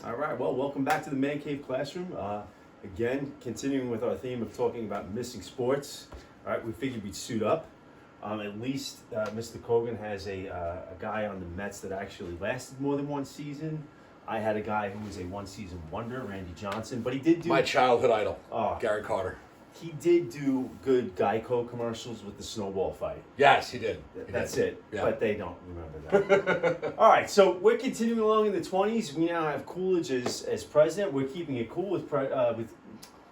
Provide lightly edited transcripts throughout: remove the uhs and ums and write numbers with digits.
All right, well, welcome back to the Man Cave Classroom. Again, continuing with our theme of talking about missing sports. All right, we figured we'd suit up. At least Mr. Kogan has a guy on the Mets that actually lasted more than one season. I had a guy who was a one-season wonder, Randy Johnson, but he did do... My childhood idol, Oh. Gary Carter. He did do good Geico commercials with the snowball fight. Yes, he did. That's it, Yeah. but they don't remember that. All right, so we're continuing along in the 20s. We now have Coolidge as president. We're keeping it cool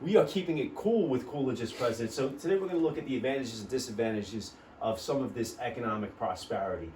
we are keeping it cool with Coolidge as president. So today we're going to look at the advantages and disadvantages of some of this economic prosperity.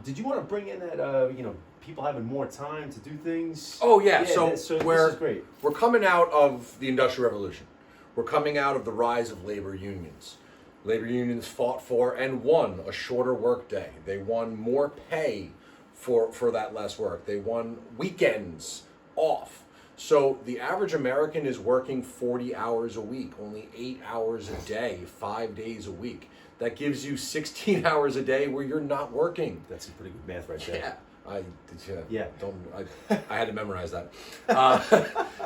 Did you want to bring in that people having more time to do things? Oh yeah, so this is great. We're coming out of the Industrial Revolution. We're coming out of the rise of labor unions. Labor unions fought for and won a shorter work day. They won more pay for that less work. They won weekends off. So the average American is working 40 hours a week, only 8 hours a day, 5 days a week. That gives you 16 hours a day where you're not working. That's some pretty good math right there. Yeah. I had to memorize that.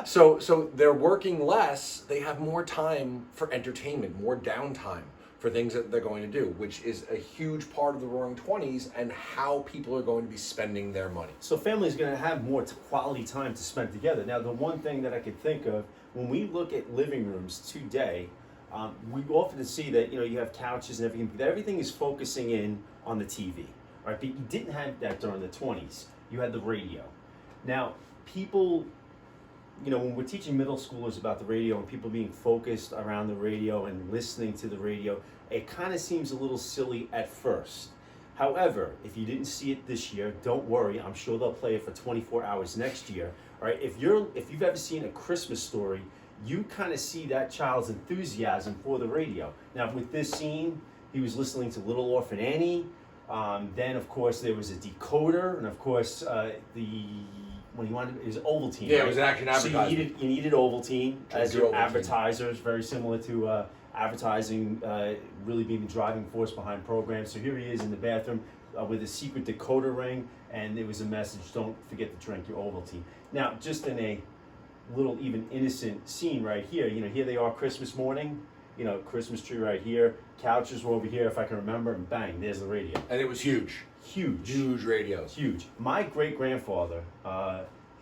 So they're working less. They have more time for entertainment, more downtime for things that they're going to do, which is a huge part of the Roaring Twenties and how people are going to be spending their money. So families going to have more quality time to spend together. Now, the one thing that I could think of when we look at living rooms today, we often see that you have couches and everything. But everything is focusing in on the TV. Right, but you didn't have that during the 20s. You had the radio. Now, people, when we're teaching middle schoolers about the radio and people being focused around the radio and listening to the radio, it kind of seems a little silly at first. However, if you didn't see it this year, don't worry. I'm sure they'll play it for 24 hours next year. All right, if you've ever seen A Christmas Story, you kind of see that child's enthusiasm for the radio. Now, with this scene, he was listening to Little Orphan Annie. Then, of course, there was a decoder, and of course, when he wanted it was Ovaltine. Yeah, right? It was an action advertisement. So you needed Ovaltine as your Ovaltine. advertisers, very similar to advertising really being the driving force behind programs. So here he is in the bathroom with a secret decoder ring, and there was a message: "Don't forget to drink your Ovaltine." Now, just in a little even innocent scene right here, here they are Christmas morning. Christmas tree right here, couches were over here if I can remember, and bang, there's the radio. And it was huge. Huge radios. Huge. My great-grandfather,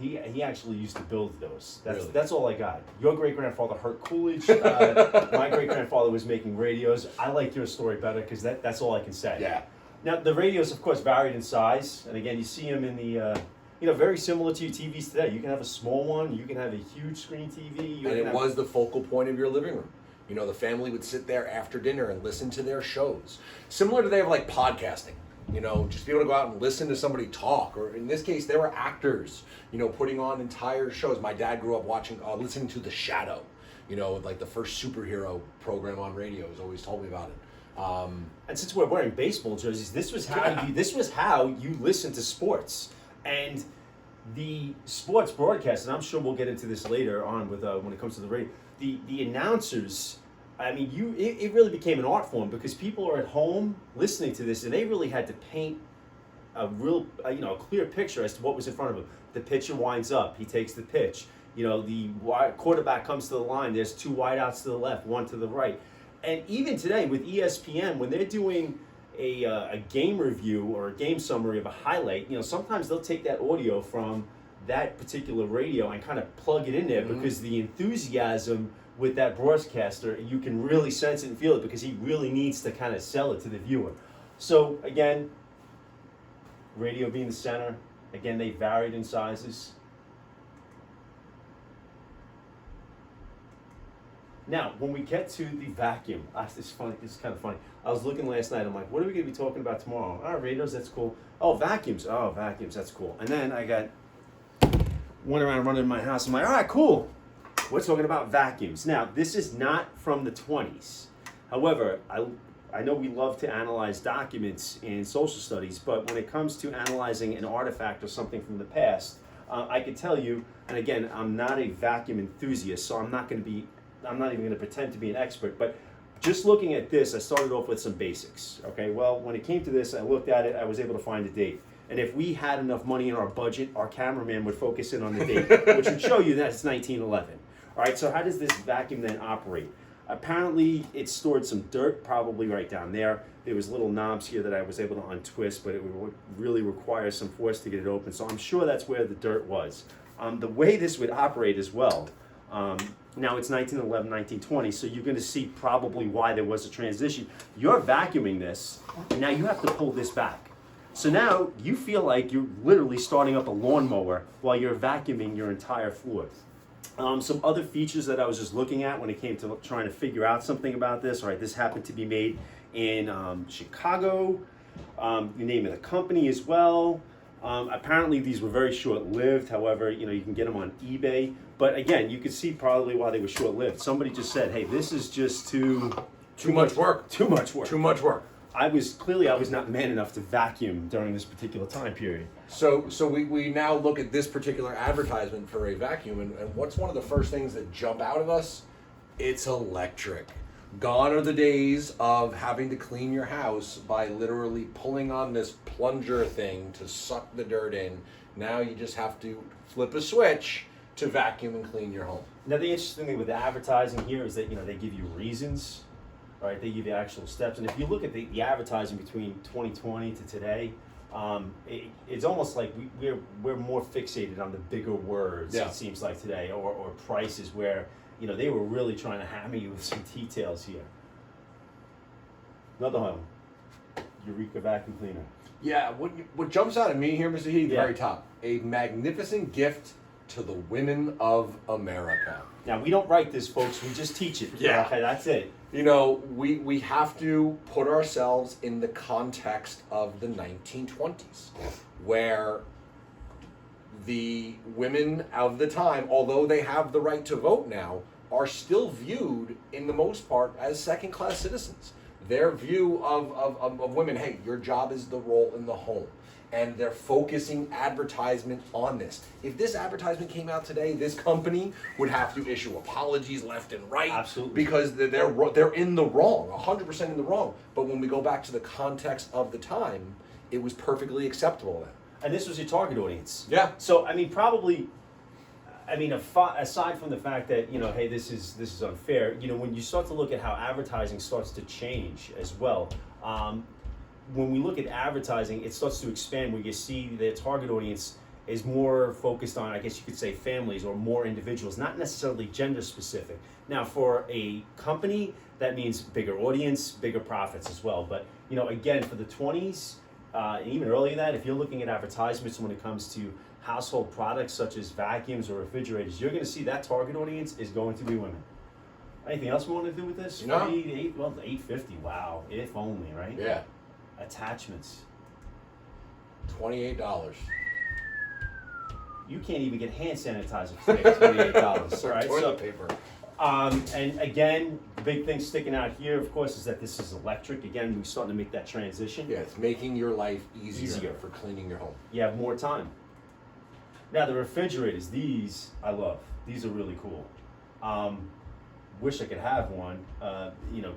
he actually used to build those. Really? That's all I got. Your great-grandfather, Hurt Coolidge. My great-grandfather was making radios. I like your story better because that's all I can say. Yeah. Now, the radios, of course, varied in size. And again, you see them in the... very similar to your TVs today. You can have a small one. You can have a huge screen TV. And it was the focal point of your living room. The family would sit there after dinner and listen to their shows. Similar to they have like podcasting, just be able to go out and listen to somebody talk. Or in this case, there were actors, putting on entire shows. My dad grew up listening to The Shadow, like the first superhero program on radio. He's always told me about it. And since we're wearing baseball jerseys, this was how you listened to sports. And the sports broadcast, and I'm sure we'll get into this later on with when it comes to the radio, the announcers, it really became an art form because people are at home listening to this and they really had to paint a real, a clear picture as to what was in front of them. The pitcher winds up, he takes the pitch. The quarterback comes to the line, there's two wideouts to the left, one to the right. And even today with ESPN, when they're doing a game review or a game summary of a highlight, sometimes they'll take that audio from that particular radio and kind of plug it in there because the enthusiasm with that broadcaster, you can really sense it and feel it because he really needs to kind of sell it to the viewer. So again, radio being the center, again, they varied in sizes. Now, when we get to the vacuum, it's funny. It's kind of funny. I was looking last night. I'm like, what are we going to be talking about tomorrow? Radios, that's cool. Oh, vacuums. Oh, vacuums, that's cool. And then I went around running in my house. I'm like, all right, cool. We're talking about vacuums. Now, this is not from the 20s. However, I know we love to analyze documents in social studies, but when it comes to analyzing an artifact or something from the past, I can tell you, and again, I'm not a vacuum enthusiast, so I'm not even going to pretend to be an expert, but just looking at this, I started off with some basics. Okay, well, when it came to this, I looked at it, I was able to find a date. And if we had enough money in our budget, our cameraman would focus in on the date, which would show you that it's 1911. All right, so how does this vacuum then operate? Apparently, it stored some dirt, probably right down there. There was little knobs here that I was able to untwist, but it would really require some force to get it open. So I'm sure that's where the dirt was. The way this would operate as well, now it's 1911, 1920, so you're going to see probably why there was a transition. You're vacuuming this, and now you have to pull this back. So now you feel like you're literally starting up a lawnmower while you're vacuuming your entire floor. Some other features that I was just looking at when it came to trying to figure out something about this. All right, this happened to be made in Chicago. The name of the company as well. Apparently these were very short-lived. However, you can get them on eBay. But again, you could see probably why they were short-lived. Somebody just said, "Hey, this is just too much work. Too much work. Too much work." I was not man enough to vacuum during this particular time period. So we now look at this particular advertisement for a vacuum, and what's one of the first things that jump out at us? It's electric. Gone are the days of having to clean your house by literally pulling on this plunger thing to suck the dirt in. Now you just have to flip a switch to vacuum and clean your home. Now the interesting thing with the advertising here is that they give you reasons. Right, they give you actual steps, and if you look at the advertising between 2020 to today, it's almost like we're more fixated on the bigger words. Yeah. It seems like today, or prices where they were really trying to hammer you with some details here. Another one, Eureka vacuum cleaner. Yeah, what jumps out at me here, Mr. Heath, Yeah. very top, a magnificent gift to the women of America. Now we don't write this, folks. We just teach it. Yeah. Okay, that's it. We have to put ourselves in the context of the 1920s, where the women of the time, although they have the right to vote now, are still viewed, in the most part, as second-class citizens. Their view of women, hey, your job is the role in the home. And they're focusing advertisement on this. If this advertisement came out today, this company would have to issue apologies left and right. Absolutely. Because they're in the wrong, 100% in the wrong. But when we go back to the context of the time, it was perfectly acceptable then. And this was your target audience. Yeah. So aside from the fact that hey, this is unfair. When you start to look at how advertising starts to change as well. When we look at advertising, it starts to expand where you see the target audience is more focused on, I guess you could say, families or more individuals, not necessarily gender specific. Now, for a company, that means bigger audience, bigger profits as well. But, again, for the 20s, and even earlier than that, if you're looking at advertisements when it comes to household products such as vacuums or refrigerators, you're going to see that target audience is going to be women. Anything else we want to do with this? No. $850, wow, if only, right? Yeah. Attachments. $28. You can't even get hand sanitizer for $28. Right? Toilet paper. And again, the big thing sticking out here, of course, is that this is electric. Again, we're starting to make that transition. Yeah, it's making your life easier Easier. for cleaning your home. You have more time. Now the refrigerators, these I love. These are really cool. Wish I could have one.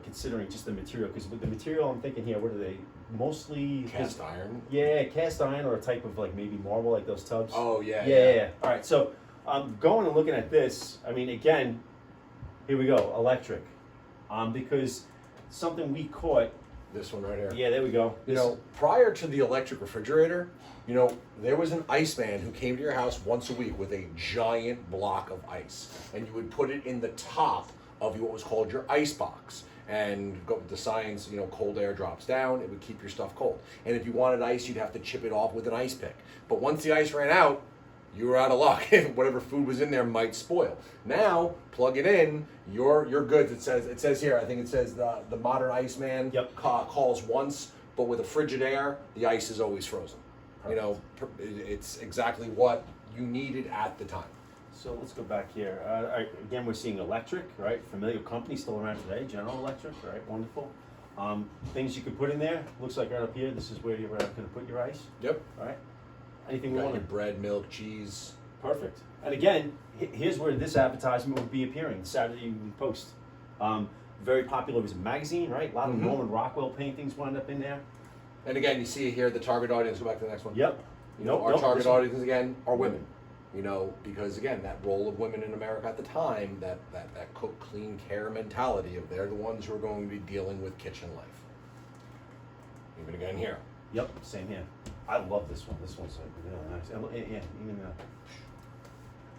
Considering just the material, because with the material I'm thinking here, what are they? Mostly Cast iron? Yeah, cast iron or a type of maybe marble, like those tubs. Oh, yeah. Yeah. All right, so going and looking at this, again, here we go, electric. Because something we caught. This one right here. Yeah, there we go. Prior to the electric refrigerator, there was an iceman who came to your house once a week with a giant block of ice. And you would put it in the top of what was called your ice box. And go with the science, cold air drops down, it would keep your stuff cold. And if you wanted ice, you'd have to chip it off with an ice pick. But once the ice ran out, you were out of luck. Whatever food was in there might spoil. Now, plug it in, you're good. It says here, I think it says the modern iceman calls once, but with a frigid air, the ice is always frozen. Perfect. It's exactly what you needed at the time. So let's go back here. Again, we're seeing electric, right? Familiar company still around today, General Electric, right? Wonderful. Things you could put in there. Looks like right up here, this is where you're going to put your ice. Yep. All right. Anything we Got want your bread, milk, cheese. Perfect. And again, here's where this advertisement would be appearing, the Saturday Evening Post. Very popular as a magazine, right? A lot of Norman Rockwell paintings wound up in there. And again, you see it here, the target audience. Go back to the next one. Yep. Our target audience again are women. Because again, that role of women in America at the time, that cook, clean, care mentality of they're the ones who are going to be dealing with kitchen life. Even again here. Yep, same here. I love this one. This one's really nice. Yeah, even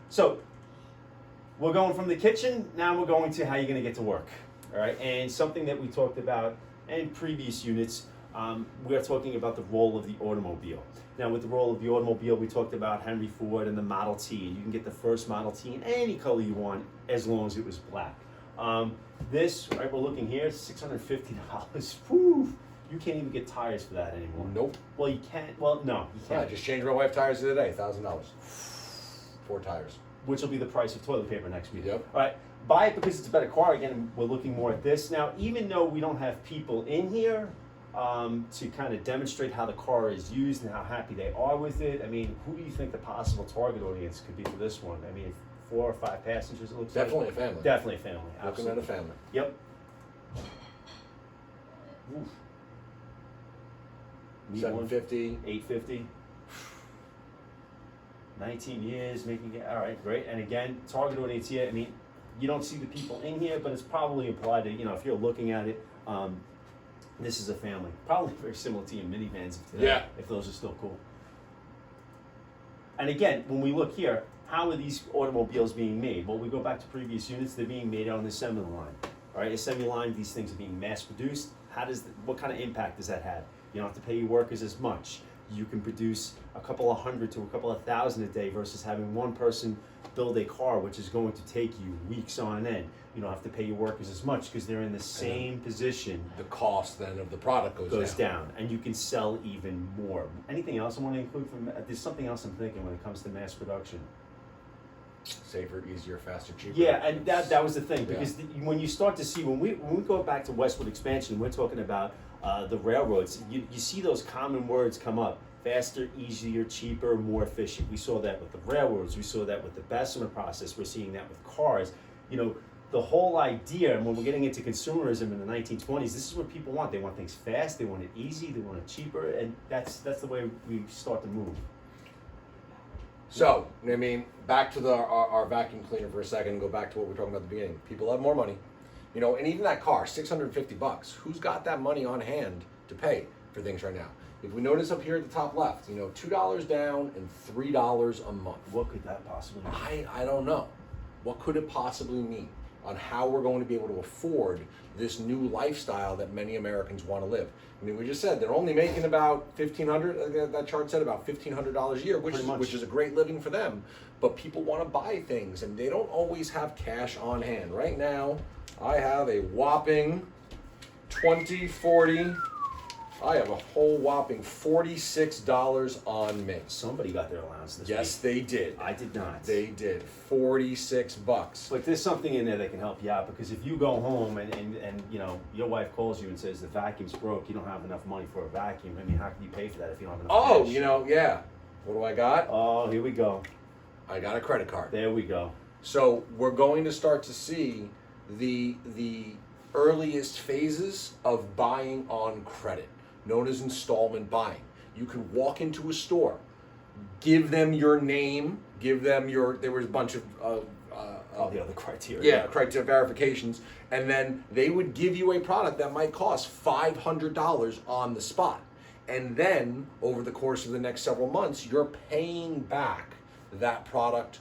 so, we're going from the kitchen, now we're going to how you're going to get to work. All right, and something that we talked about in previous units, we're talking about the role of the automobile. Now, with the role of the automobile, we talked about Henry Ford and the Model T. You can get the first Model T in any color you want, as long as it was black. This, right, we're looking here, $650. Whew. You can't even get tires for that anymore. Nope. Well, you can't. Well, no, you can't. I just changed my wife's tires the other day, $1,000. 4 tires. Which will be the price of toilet paper next week. Yep. All right. Buy it because it's a better car. Again, we're looking more at this. Now, even though we don't have people in here to kind of demonstrate how the car is used and how happy they are with it, I mean, who do you think the possible target audience could be for this one? I mean, 4 or 5 passengers, it looks Definitely like. a family. Definitely a family. Looking at a family. Yep. Oof. 750. 850. 19 years, making it, all right, great. And again, target audience here, I mean, you don't see the people in here, but it's probably implied that, if you're looking at it, this is a family. Probably very similar to your minivans of today, Yeah. if those are still cool. And again, when we look here, how are these automobiles being made? Well, we go back to previous units, they're being made on the assembly line. All right, assembly line, these things are being mass produced. What kind of impact does that have? You don't have to pay your workers as much. You can produce a couple of hundred to a couple of thousand a day versus having one person build a car, which is going to take you weeks on end. You don't have to pay your workers as much because they're in the same position. The cost then of the product goes down, and you can sell even more. Anything else I want to include from? There's something else I'm thinking when it comes to mass production. Safer, easier, faster, cheaper. Yeah, and that was the thing, because when you start to see, when we go back to westward expansion, we're talking about the railroads, you see those common words come up: faster, easier, cheaper, more efficient. We saw that with the railroads, we saw that with the Bessemer process, we're seeing that with cars. The whole idea, and when we're getting into consumerism in the 1920s, this is what people want. They want things fast, they want it easy, they want it cheaper, and that's the way we start to move. So, I mean, back to our vacuum cleaner for a second, go back to what we were talking about at the beginning. People have more money, and even that car, $650. Who's got that money on hand to pay for things right now? If we notice up here at the top left, $2 down and $3 a month. What could that possibly mean? I don't know. What could it possibly mean on how we're going to be able to afford this new lifestyle that many Americans want to live? I mean, we just said they're only making about $1,500. That chart said about $1,500 a year, which is a great living for them. But people want to buy things, and they don't always have cash on hand. Right now, I have a whopping 20, 40. I have a whole whopping $46 on me. Somebody got their allowance this week. Yes, they did. I did not. They did. $46. But there's something in there that can help you out, because if you go home and your wife calls you and says the vacuum's broke, you don't have enough money for a vacuum. I mean, how can you pay for that if you don't have enough cash? Yeah. What do I got? Oh, here we go. I got a credit card. There we go. So we're going to start to see the earliest phases of buying on credit, known as installment buying. You can walk into a store, give them your name, there was a bunch of all the other criteria. Yeah, criteria verifications, and then they would give you a product that might cost $500 on the spot. And then over the course of the next several months, you're paying back that product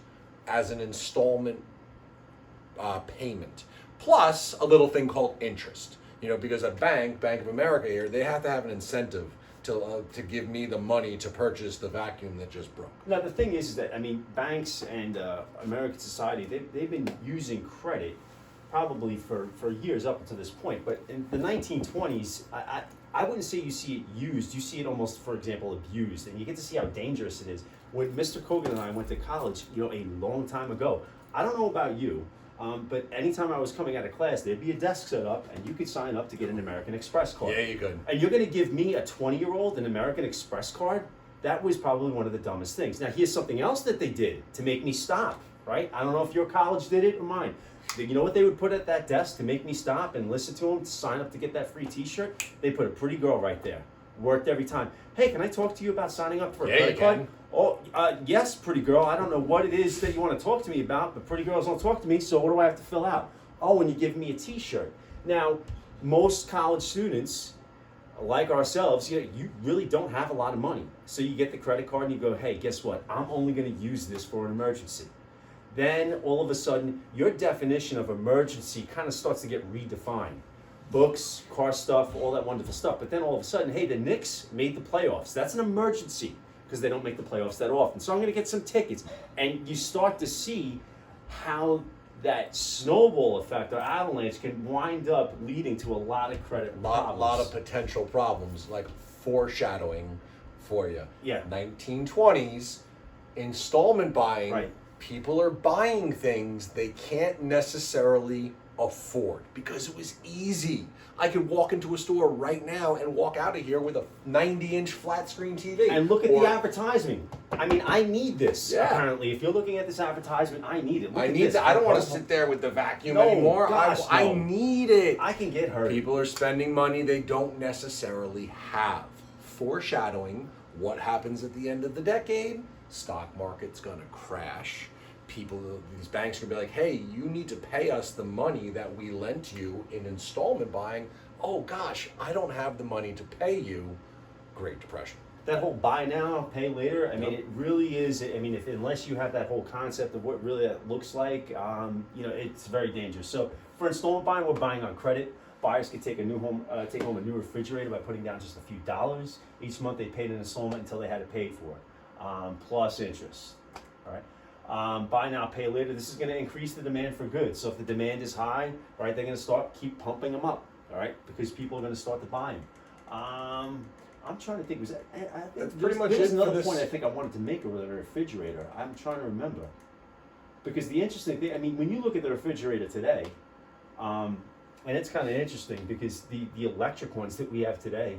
as an installment payment, plus a little thing called interest. Because a Bank of America here, they have to have an incentive to give me the money to purchase the vacuum that just broke. Now the thing is that banks and American society, they've been using credit probably for years up until this point. But in the 1920s, I wouldn't say you see it used. You see it almost, for example, abused, and you get to see how dangerous it is. When Mr. Kogan and I went to college, a long time ago, I don't know about you. But anytime I was coming out of class, there'd be a desk set up, and you could sign up to get an American Express card. Yeah, you could. And you're going to give me a 20-year-old an American Express card? That was probably one of the dumbest things. Now, here's something else that they did to make me stop, right? I don't know if your college did it or mine. You know what they would put at that desk to make me stop and listen to them, to sign up to get that free T-shirt? They put a pretty girl right there. Worked every time. Hey, can I talk to you about signing up for a Yeah, credit you card? can. Oh, yes, pretty girl. I don't know what it is that you want to talk to me about, but pretty girls don't talk to me, so what do I have to fill out? Oh, and you give me a t-shirt. Now, most college students, like ourselves, you really don't have a lot of money. So you get the credit card and you go, hey, guess what? I'm only going to use this for an emergency. Then all of a sudden, your definition of emergency kind of starts to get redefined. Books, car stuff, all that wonderful stuff. But then all of a sudden, hey, the Knicks made the playoffs. That's an emergency because they don't make the playoffs that often. So I'm going to get some tickets. And you start to see how that snowball effect or avalanche can wind up leading to a lot of credit problems. A lot of potential problems, like foreshadowing for you. Yeah. 1920s, installment buying. Right. People are buying things they can't necessarily afford because it was easy. I could walk into a store right now and walk out of here with a 90-inch flat screen TV. And look at the advertising. I mean, I need this. Yeah. Apparently, if you're looking at this advertisement, I need it. Look I at need this. that. I don't want to sit there with the vacuum No, anymore. gosh, I no. need it. I can get hurt. People are spending money they don't necessarily have. Foreshadowing what happens at the end of the decade. Stock market's gonna crash. These banks are gonna be like, hey, you need to pay us the money that we lent you in installment buying. Oh gosh, I don't have the money to pay you. Great Depression. That whole buy now, pay later. I mean, Yep. it really is. I mean, unless you have that whole concept of what really that looks like, it's very dangerous. So for installment buying, we're buying on credit. Buyers can take home a new refrigerator by putting down just a few dollars each month. They paid an installment until they had it paid for, plus interest. All right. Buy now, pay later. This is going to increase the demand for goods. So if the demand is high, right, they're going to keep pumping them up, all right, because people are going to start to buy them. I'm trying to think. That's pretty much there was it for another this. point I think I wanted to make with the refrigerator. I'm trying to remember because the interesting thing. I mean, when you look at the refrigerator today, and it's kind of interesting because the electric ones that we have today,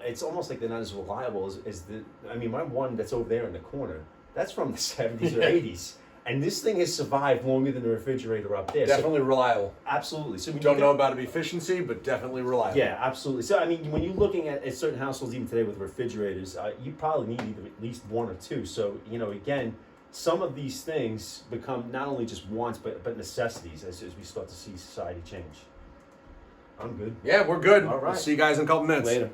it's almost like they're not as reliable as the. I mean, my one that's over there in the corner. That's from the 70s or 80s. And this thing has survived longer than the refrigerator up there. Definitely reliable. Absolutely. So Don't know about efficiency, but definitely reliable. Yeah, absolutely. So, I mean, when you're looking at certain households, even today with refrigerators, you probably need at least one or two. So, again, some of these things become not only just wants, but necessities as we start to see society change. I'm good. Yeah, we're good. All right. We'll see you guys in a couple minutes. Later.